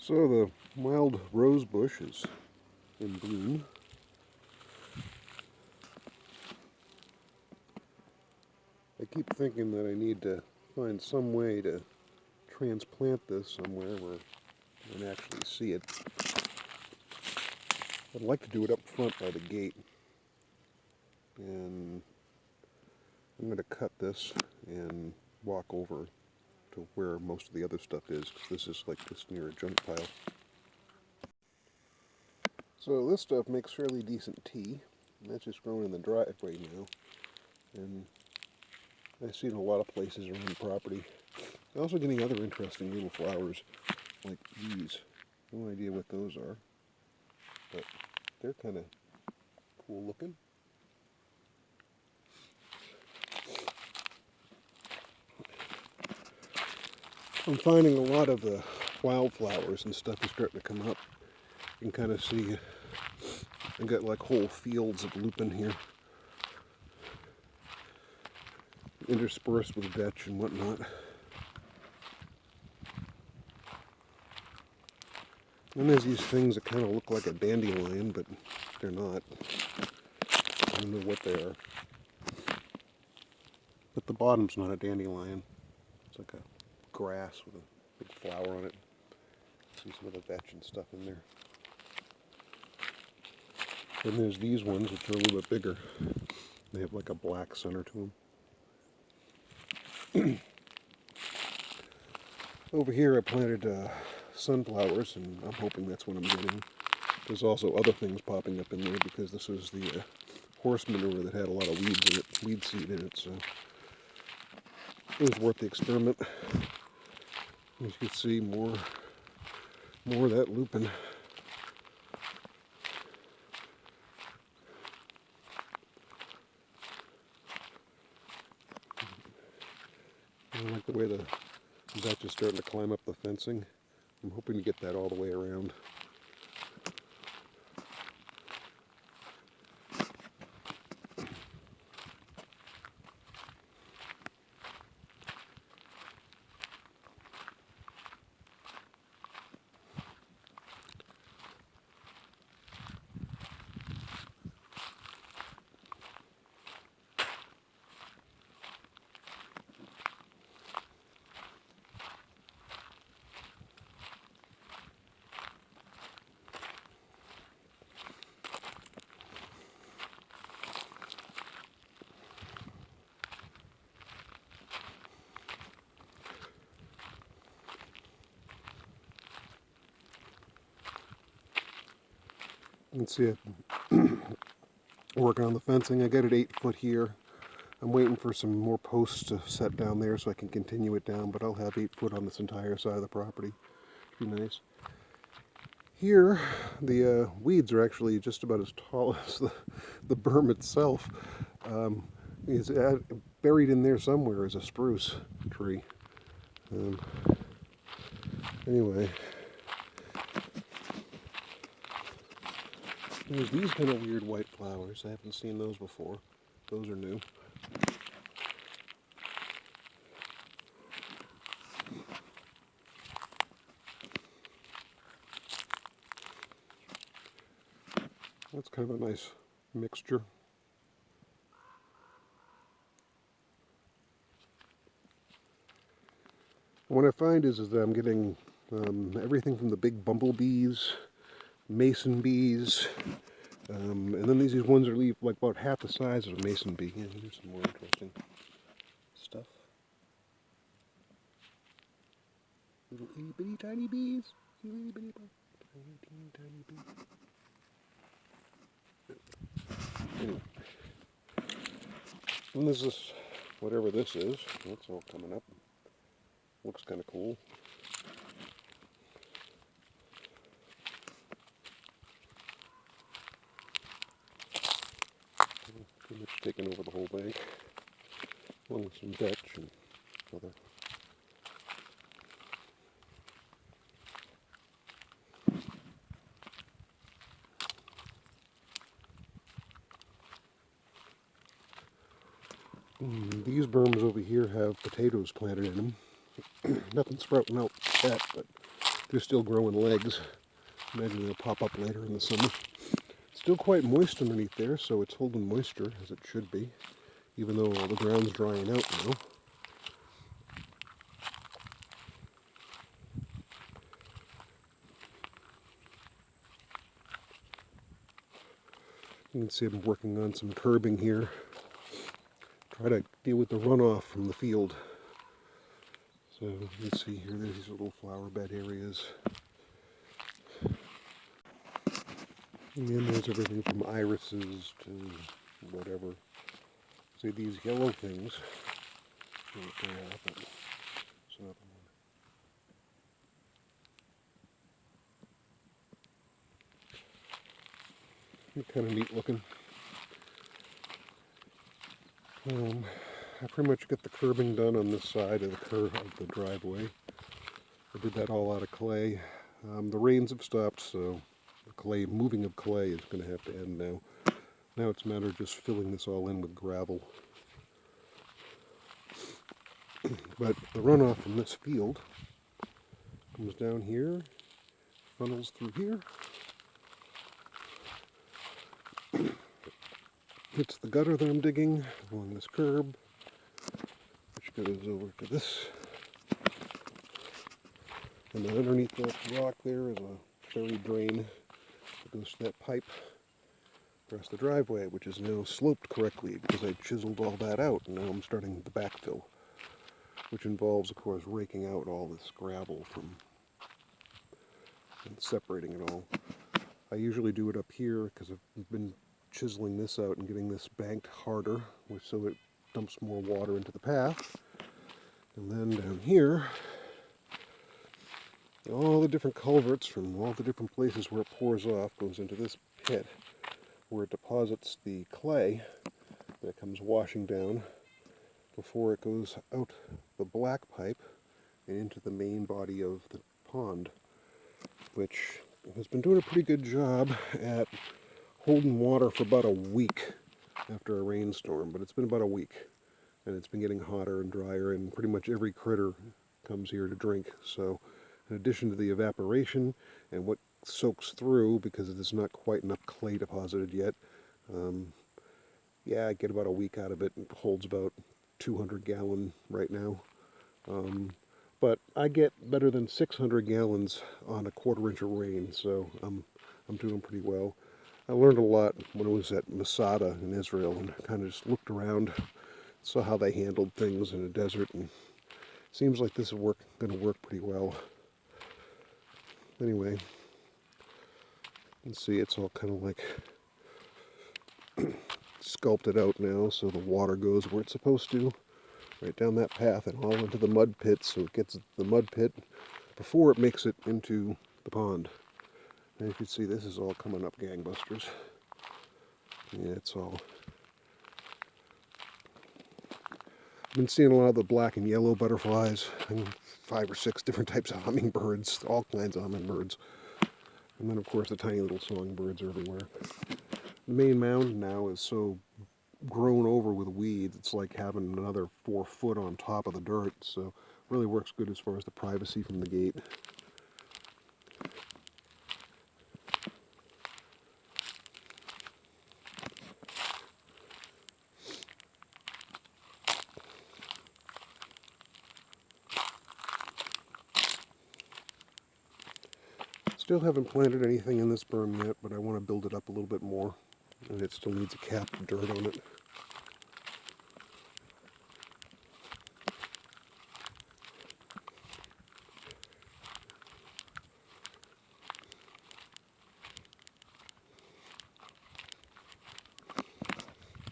So the wild rose bush is in bloom. I keep thinking that I need to find some way to transplant this somewhere where I can actually see it. I'd like to do it up front by the gate. And I'm going to cut this and walk over to where most of the other stuff is, because this is like just near a junk pile. So this stuff makes fairly decent tea, and that's just growing in the driveway now. And I see it in a lot of places around the property. I'm also getting other interesting little flowers, like these. No idea what those are, but they're kind of cool looking. I'm finding a lot of the wildflowers and stuff is starting to come up. You can kind of see I've got like whole fields of lupin here, interspersed with vetch and whatnot. And there's these things that kind of look like a dandelion, but they're not. I don't know what they are. But the bottom's not a dandelion. It's like a grass with a big flower on it. See some of the vetch and stuff in there. Then there's these ones, which are a little bit bigger. They have like a black center to them. Over here I planted sunflowers, and I'm hoping that's what I'm getting. There's also other things popping up in there because this is the horse manure that had a lot of weeds in it, weed seed in it, so it was worth the experiment. As you can see, more of that lupin. I like the way the vetch is starting to climb up the fencing. I'm hoping to get that all the way around. You can see it working on the fencing. I got it 8 foot here. I'm waiting for some more posts to set down there so I can continue it down, but I'll have 8 foot on this entire side of the property. Be nice. Here, the weeds are actually just about as tall as the berm itself. It's buried in there somewhere is a spruce tree. Anyway, there's these kind of weird white flowers. I haven't seen those before. Those are new. That's kind of a nice mixture. What I find is that I'm getting everything from the big bumblebees, mason bees, and then these ones are like about half the size of a mason bee. Yeah, here's some more interesting stuff. Little itty bitty tiny bees. Itty bitty tiny bees. Anyway. And this is whatever this is. That's all coming up. Looks kind of cool. Pretty much taking over the whole bank, along with some vetch and other. These berms over here have potatoes planted in them. Nothing sprouting out yet, but They're still growing legs. Imagine they'll pop up later in the summer. Still quite moist underneath there, so it's holding moisture as it should be, even though all the ground's drying out now. You can see I'm working on some curbing here. Try to deal with the runoff from the field. So you can see here, there's these little flower bed areas. And then there's everything from irises to whatever. See these yellow things. See what they are, but it's another one. Kind of neat looking. I pretty much got the curbing done on this side of the driveway. I did that all out of clay. The rains have stopped, so the moving of clay is going to have to end now. Now it's a matter of just filling this all in with gravel. But the runoff from this field comes down here, funnels through here, hits the gutter that I'm digging along this curb, which goes over to this. And then underneath that rock there is a buried drain that goes to that pipe across the driveway, which is now sloped correctly because I chiseled all that out, and now I'm starting the backfill, which involves, of course, raking out all this gravel and separating it all. I usually do it up here because I've been chiseling this out and getting this banked harder, so it dumps more water into the path. And then down here, all the different culverts from all the different places where it pours off goes into this pit where it deposits the clay that comes washing down before it goes out the black pipe and into the main body of the pond, which has been doing a pretty good job at holding water for about a week after a rainstorm, but it's been about a week, and it's been getting hotter and drier, and pretty much every critter comes here to drink. So in addition to the evaporation and what soaks through, because there's not quite enough clay deposited yet, yeah, I get about a week out of it. It holds about 200 gallon right now. But I get better than 600 gallons on a quarter-inch of rain, so I'm doing pretty well. I learned a lot when I was at Masada in Israel, and kind of just looked around, saw how they handled things in a desert, and it seems like this is going to work pretty well. Anyway, you can see it's all kind of like sculpted out now, so the water goes where it's supposed to, right down that path and all into the mud pit, so it gets the mud pit before it makes it into the pond. And you can see this is all coming up gangbusters. Yeah, it's all... I've been seeing a lot of the black and yellow butterflies, and 5 or 6 different types of hummingbirds, all kinds of hummingbirds. And then of course the tiny little songbirds are everywhere. The main mound now is so grown over with weeds, it's like having another 4 foot on top of the dirt, so it really works good as far as the privacy from the gate. Still haven't planted anything in this berm yet, but I want to build it up a little bit more, and it still needs a cap of dirt on it.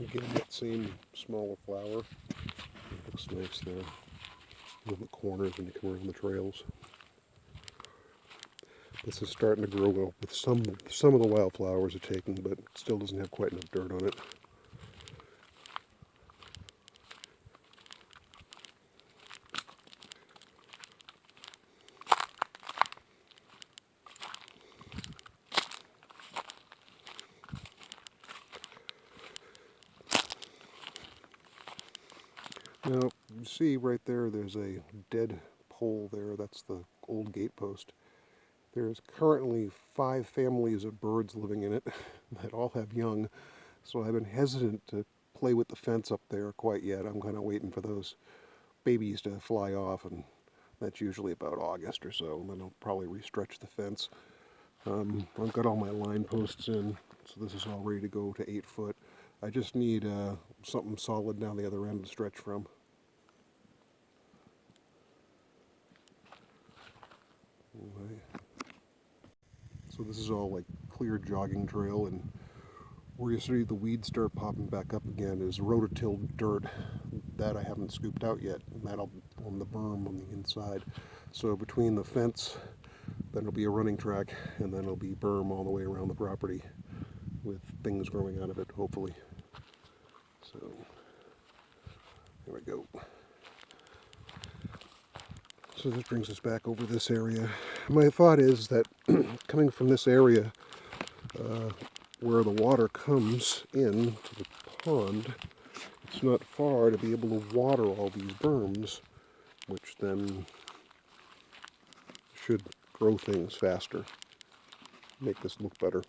Again, that same smaller flower. It looks nice there in the corners when you come around the trails. This is starting to grow well with some of the wildflowers are taking, but it still doesn't have quite enough dirt on it. Now, you see right there, there's a dead pole there. That's the old gate post. There's currently 5 families of birds living in it that all have young, so I've been hesitant to play with the fence up there quite yet. I'm kind of waiting for those babies to fly off, and that's usually about August or so, and then I'll probably restretch the fence. I've got all my line posts in, so this is all ready to go to 8 foot. I just need something solid down the other end to stretch from. Anyway. So this is all like clear jogging trail, and where you see the weeds start popping back up again is rototilled dirt that I haven't scooped out yet, and that'll on the berm on the inside. So between the fence, then it'll be a running track, and then it'll be berm all the way around the property with things growing out of it, hopefully. So there we go. So this brings us back over this area. My thought is that coming from this area where the water comes in to the pond, it's not far to be able to water all these berms, which then should grow things faster, make this look better.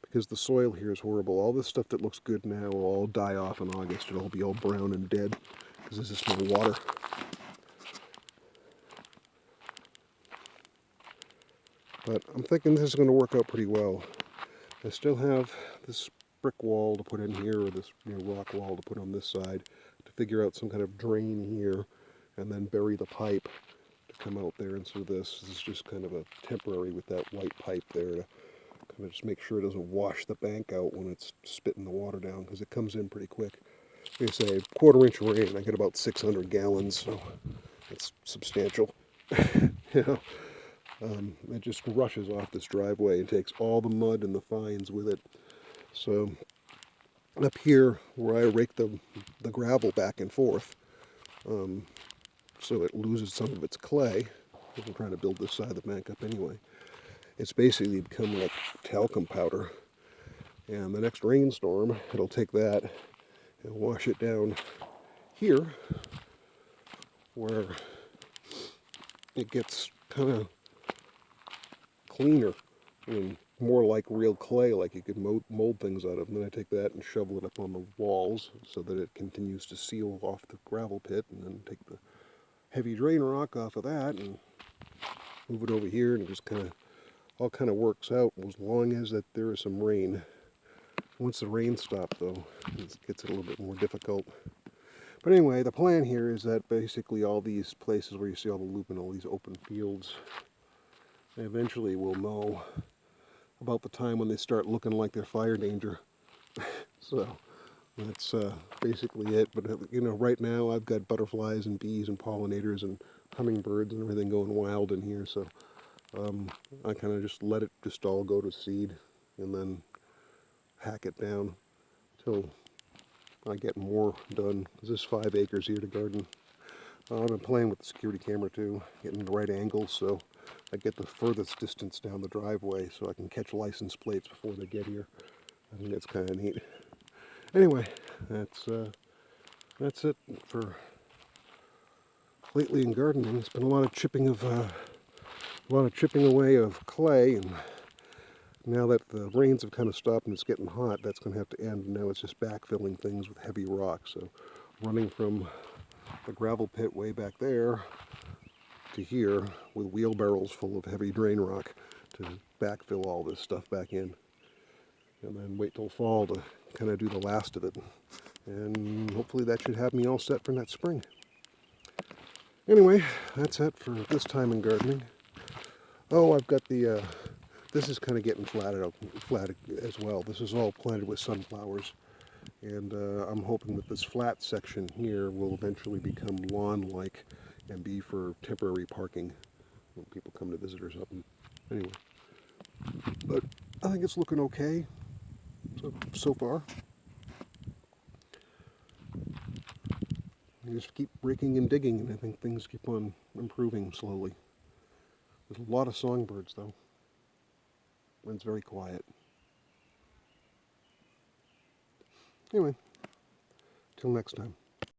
Because the soil here is horrible. All this stuff that looks good now will all die off in August. It'll all be all brown and dead because there's just no water. But I'm thinking this is going to work out pretty well. I still have this brick wall to put in here, or this rock wall to put on this side, to figure out some kind of drain here, and then bury the pipe to come out there. And so this is just kind of a temporary with that white pipe there to kind of just make sure it doesn't wash the bank out when it's spitting the water down, because it comes in pretty quick. Like I say, quarter-inch rain, I get about 600 gallons, so it's substantial. You know. It just rushes off this driveway and takes all the mud and the fines with it. So up here where I rake the gravel back and forth, so it loses some of its clay, I'm trying to build this side of the bank up anyway, it's basically become like talcum powder. And the next rainstorm, it'll take that and wash it down here where it gets kind of cleaner and more like real clay, like you could mold things out of. And then I take that and shovel it up on the walls so that it continues to seal off the gravel pit, and then take the heavy drain rock off of that and move it over here, and it just all kind of works out as long as that there is some rain. Once the rain stops, though, it gets a little bit more difficult. But anyway, the plan here is that basically all these places where you see all the loop and all these open fields, I eventually will mow about the time when they start looking like they're fire danger. So that's basically it. But right now I've got butterflies and bees and pollinators and hummingbirds and everything going wild in here. So I kind of just let it just all go to seed, and then hack it down until I get more done. There's 5 acres here to garden. I've been playing with the security camera too, getting the right angle so I get the furthest distance down the driveway so I can catch license plates before they get here. I think that's kind of neat. Anyway, that's it for lately in gardening. It's been a lot of chipping away of clay, and now that the rains have kind of stopped and it's getting hot, that's going to have to end. Now it's just backfilling things with heavy rock. So running from the gravel pit way back there to here with wheelbarrows full of heavy drain rock to backfill all this stuff back in, and then wait till fall to kind of do the last of it, and hopefully that should have me all set for next spring. Anyway, that's it for this time in gardening. Oh, I've got the this is kind of getting flat as well. This is all planted with sunflowers, and I'm hoping that this flat section here will eventually become lawn-like and be for temporary parking when people come to visit or something. Anyway, but I think it's looking okay so far. You just keep raking and digging, and I think things keep on improving slowly. There's a lot of songbirds, though, and it's very quiet. Anyway, till next time.